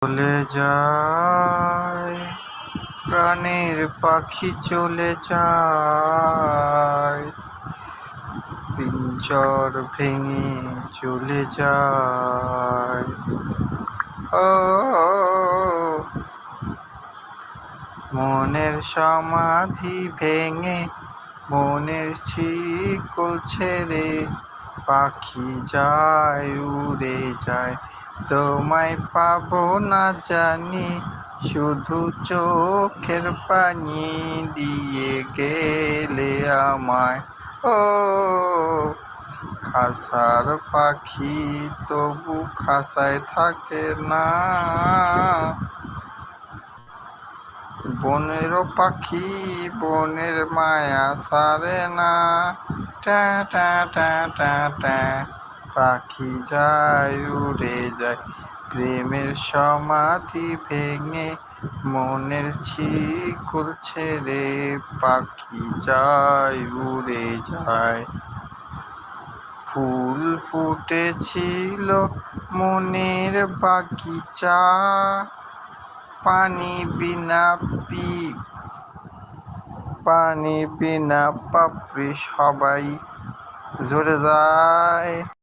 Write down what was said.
চলে যায় প্রাণের পাখি, চলে যায় পিঞ্জর ভেঙে, চলে যায়। ও মনের সমাধি ভেঙে, মনের শিকল ছেড়ে পাখি যায়, উড়ে যায়। তোমায় পাবো না জানি, শুধু চোখের পানি দিয়ে গেলে আমায়। ও খাসার পাখি তবু খাসায় থাকে না, বনেরও পাখি বনের মায়া সারে না। টা টা টা টা টা পাখি যায়, উড়ে যায় প্রেমের সমাধি ভেঙে, মনের শিকল ছেড়ে পাখি যায়, উড়ে যায়। ফুল ফুটেছিল মনের বাগিচা, পানি বিনা পাপড়ি সবাই ঝরে যায়।